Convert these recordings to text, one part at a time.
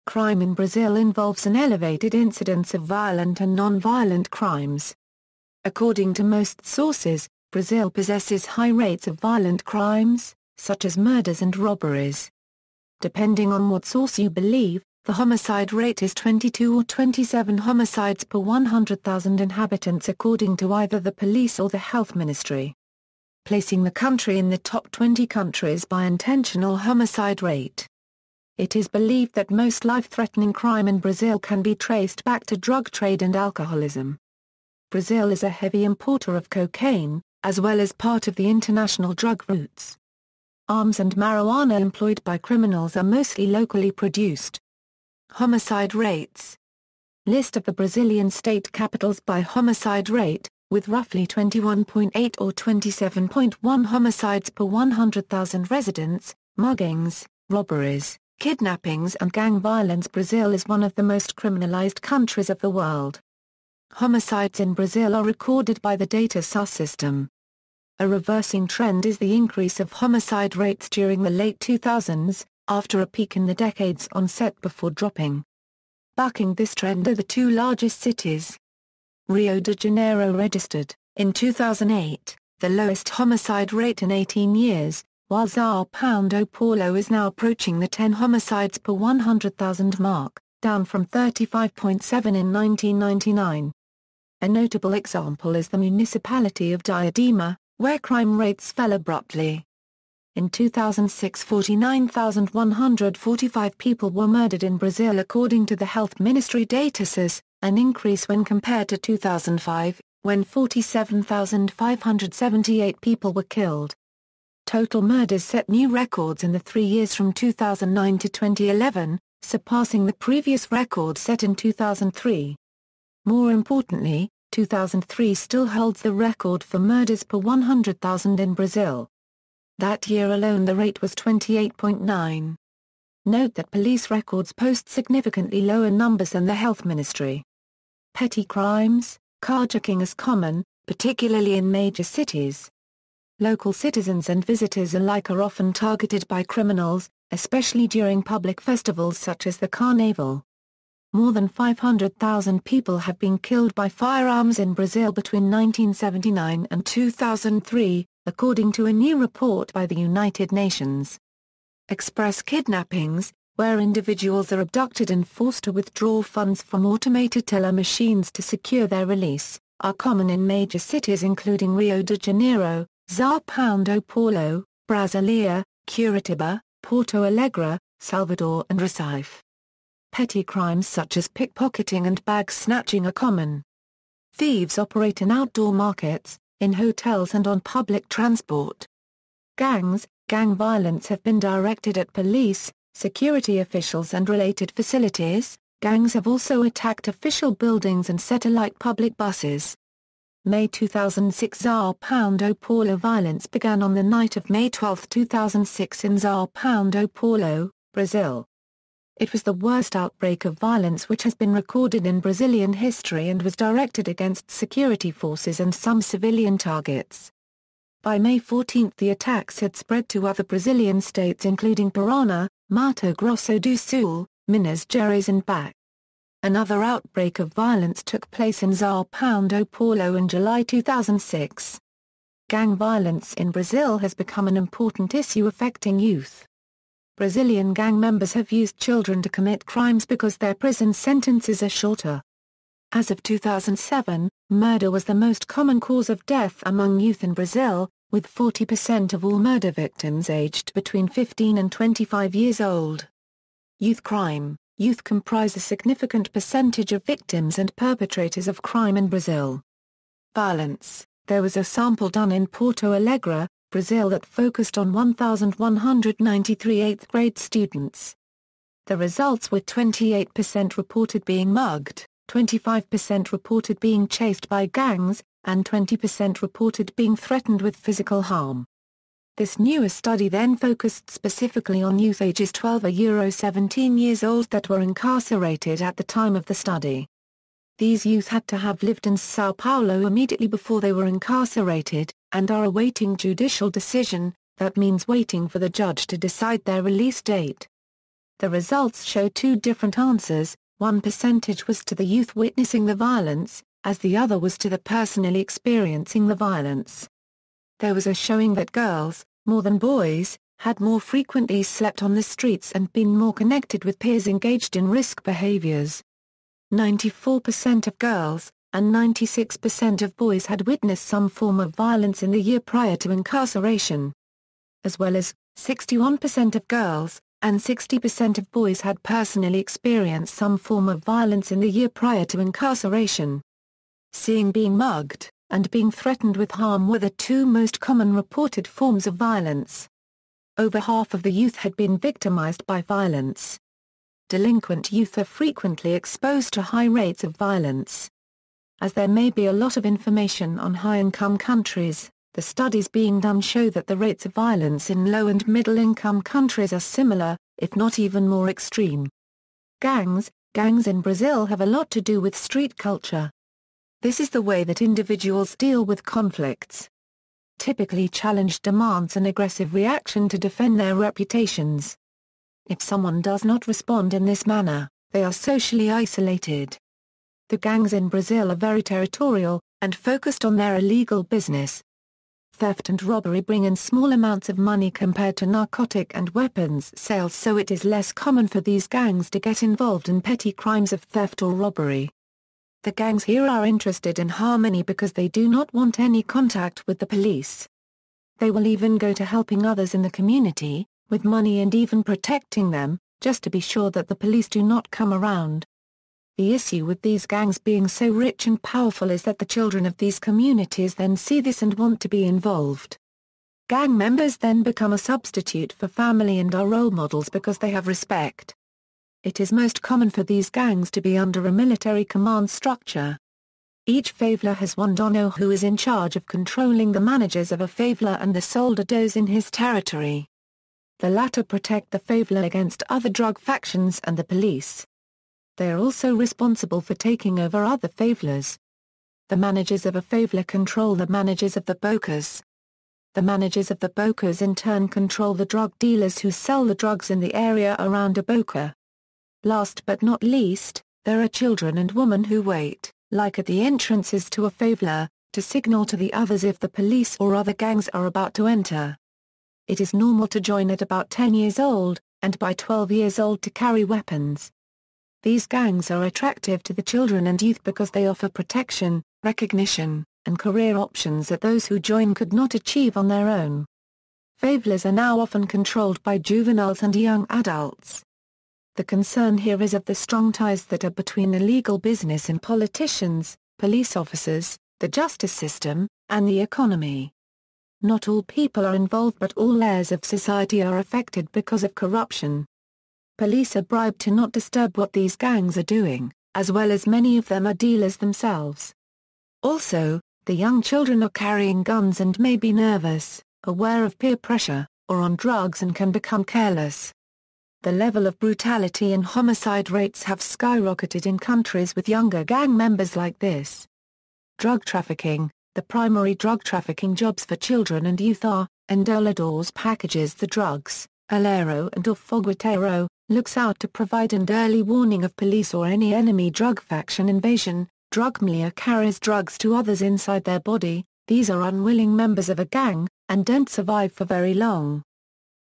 Crime in Brazil involves an elevated incidence of violent and non-violent crimes. According to most sources, Brazil possesses high rates of violent crimes, such as murders and robberies. Depending on what source you believe, the homicide rate is 22 or 27 homicides per 100,000 inhabitants according to either the police or the health ministry, placing the country in the top 20 countries by intentional homicide rate. It is believed that most life-threatening crime in Brazil can be traced back to drug trade and alcoholism. Brazil is a heavy importer of cocaine, as well as part of the international drug routes. Arms and marijuana employed by criminals are mostly locally produced. Homicide rates. List of the Brazilian state capitals by homicide rate, with roughly 21.8 or 27.1 homicides per 100,000 residents, muggings, robberies, kidnappings and gang violence. Brazil is one of the most criminalized countries of the world. Homicides in Brazil are recorded by the data SUS system. A reversing trend is the increase of homicide rates during the late 2000s, after a peak in the decade's onset before dropping. Backing this trend are the two largest cities. Rio de Janeiro registered, in 2008, the lowest homicide rate in 18 years, while São Paulo is now approaching the 10 homicides per 100,000 mark, down from 35.7 in 1999. A notable example is the municipality of Diadema, where crime rates fell abruptly. In 2006, 49,145 people were murdered in Brazil according to the health ministry data SUS, an increase when compared to 2005, when 47,578 people were killed. Total murders set new records in the 3 years from 2009 to 2011, surpassing the previous record set in 2003. More importantly, 2003 still holds the record for murders per 100,000 in Brazil. That year alone the rate was 28.9. Note that police records post significantly lower numbers than the health ministry. Petty crimes. Carjacking is common, particularly in major cities. Local citizens and visitors alike are often targeted by criminals, especially during public festivals such as the Carnaval. More than 500,000 people have been killed by firearms in Brazil between 1979 and 2003, according to a new report by the United Nations. Express kidnappings, where individuals are abducted and forced to withdraw funds from automated teller machines to secure their release, are common in major cities including Rio de Janeiro, São Paulo, Brasília, Curitiba, Porto Alegre, Salvador and Recife. Petty crimes such as pickpocketing and bag snatching are common. Thieves operate in outdoor markets, in hotels and on public transport. Gang violence have been directed at police, security officials and related facilities. Gangs have also attacked official buildings and set alight public buses. May 2006 São Paulo violence began on the night of May 12, 2006 in São Paulo, Brazil. It was the worst outbreak of violence which has been recorded in Brazilian history and was directed against security forces and some civilian targets. By May 14 the attacks had spread to other Brazilian states including Paraná, Mato Grosso do Sul, Minas Gerais and Bahia. Another outbreak of violence took place in São Paulo in July 2006. Gang violence in Brazil has become an important issue affecting youth. Brazilian gang members have used children to commit crimes because their prison sentences are shorter. As of 2007, murder was the most common cause of death among youth in Brazil, with 40% of all murder victims aged between 15 and 25 years old. Youth crime. Youth comprise a significant percentage of victims and perpetrators of crime in Brazil. Violence. There was a sample done in Porto Alegre, Brazil that focused on 1,193 8th-grade students. The results were 28% reported being mugged, 25% reported being chased by gangs, and 20% reported being threatened with physical harm. This newer study then focused specifically on youth ages 12 to 17 years old that were incarcerated at the time of the study. These youth had to have lived in São Paulo immediately before they were incarcerated, and are awaiting judicial decision, that means waiting for the judge to decide their release date. The results show two different answers. One percentage was to the youth witnessing the violence, as the other was to the personally experiencing the violence. There was a showing that girls, more than boys, had more frequently slept on the streets and been more connected with peers engaged in risk behaviors. 94% of girls, and 96% of boys had witnessed some form of violence in the year prior to incarceration. As well as, 61% of girls, and 60% of boys had personally experienced some form of violence in the year prior to incarceration. Seeing being mugged, and being threatened with harm were the two most common reported forms of violence. Over half of the youth had been victimized by violence. Delinquent youth are frequently exposed to high rates of violence. As there may be a lot of information on high-income countries, the studies being done show that the rates of violence in low- and middle-income countries are similar, if not even more extreme. Gangs in Brazil have a lot to do with street culture. This is the way that individuals deal with conflicts. Typically challenge demands an aggressive reaction to defend their reputations. If someone does not respond in this manner, they are socially isolated. The gangs in Brazil are very territorial, and focused on their illegal business. Theft and robbery bring in small amounts of money compared to narcotic and weapons sales, so it is less common for these gangs to get involved in petty crimes of theft or robbery. The gangs here are interested in harmony because they do not want any contact with the police. They will even go to helping others in the community, with money and even protecting them, just to be sure that the police do not come around. The issue with these gangs being so rich and powerful is that the children of these communities then see this and want to be involved. Gang members then become a substitute for family and are role models because they have respect. It is most common for these gangs to be under a military command structure. Each favela has one dono who is in charge of controlling the managers of a favela and the soldados in his territory. The latter protect the favela against other drug factions and the police. They are also responsible for taking over other favelas. The managers of a favela control the managers of the bocas. The managers of the bocas in turn control the drug dealers who sell the drugs in the area around a boca. Last but not least, there are children and women who wait, like at the entrances to a favela, to signal to the others if the police or other gangs are about to enter. It is normal to join at about 10 years old, and by 12 years old to carry weapons. These gangs are attractive to the children and youth because they offer protection, recognition, and career options that those who join could not achieve on their own. Favelas are now often controlled by juveniles and young adults. The concern here is of the strong ties that are between the legal business and politicians, police officers, the justice system, and the economy. Not all people are involved, but all layers of society are affected because of corruption. Police are bribed to not disturb what these gangs are doing, as well as many of them are dealers themselves. Also, the young children are carrying guns and may be nervous, aware of peer pressure, or on drugs and can become careless. The level of brutality and homicide rates have skyrocketed in countries with younger gang members like this. Drug trafficking. The primary drug trafficking jobs for children and youth are, Endoladores packages the drugs, Alero and Ofoguatero, looks out to provide an early warning of police or any enemy drug faction invasion, Drugmlia carries drugs to others inside their body, these are unwilling members of a gang, and don't survive for very long.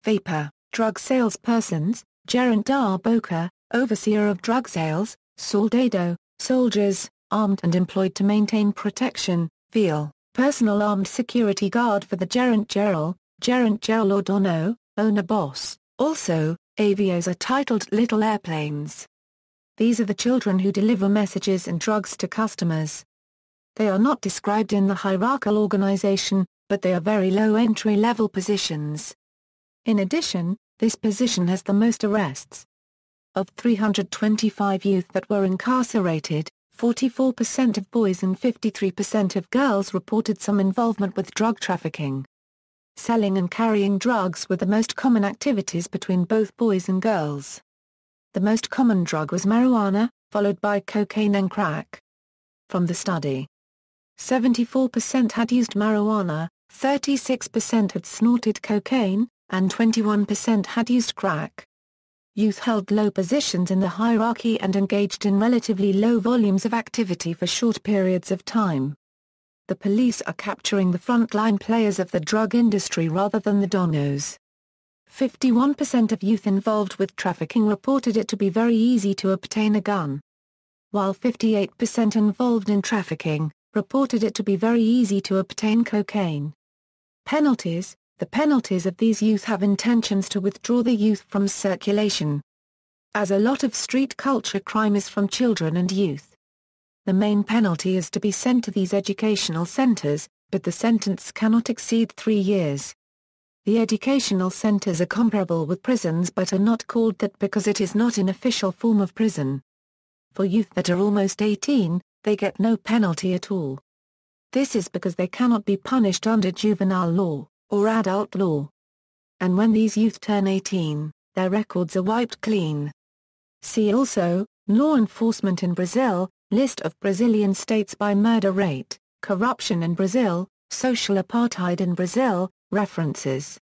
Vapor, drug salespersons, Gerent da Boca, overseer of drug sales, Soldado, soldiers, armed and employed to maintain protection, Veal, personal armed security guard for the Gerent General or Dono, owner boss. Also, avios are titled little airplanes. These are the children who deliver messages and drugs to customers. They are not described in the hierarchical organization, but they are very low entry-level positions. In addition, this position has the most arrests. Of 325 youth that were incarcerated, 44% of boys and 53% of girls reported some involvement with drug trafficking. Selling and carrying drugs were the most common activities between both boys and girls. The most common drug was marijuana, followed by cocaine and crack. From the study, 74% had used marijuana, 36% had snorted cocaine, and 21% had used crack. Youth held low positions in the hierarchy and engaged in relatively low volumes of activity for short periods of time. The police are capturing the frontline players of the drug industry rather than the donos. 51% of youth involved with trafficking reported it to be very easy to obtain a gun, while 58% involved in trafficking reported it to be very easy to obtain cocaine. Penalties: the penalties of these youth have intentions to withdraw the youth from circulation, as a lot of street culture crime is from children and youth. The main penalty is to be sent to these educational centers, but the sentence cannot exceed 3 years. The educational centers are comparable with prisons but are not called that because it is not an official form of prison. For youth that are almost 18, they get no penalty at all. This is because they cannot be punished under juvenile law or adult law. And when these youth turn 18, their records are wiped clean. See also, Law enforcement in Brazil, list of Brazilian states by murder rate, corruption in Brazil, social apartheid in Brazil, references.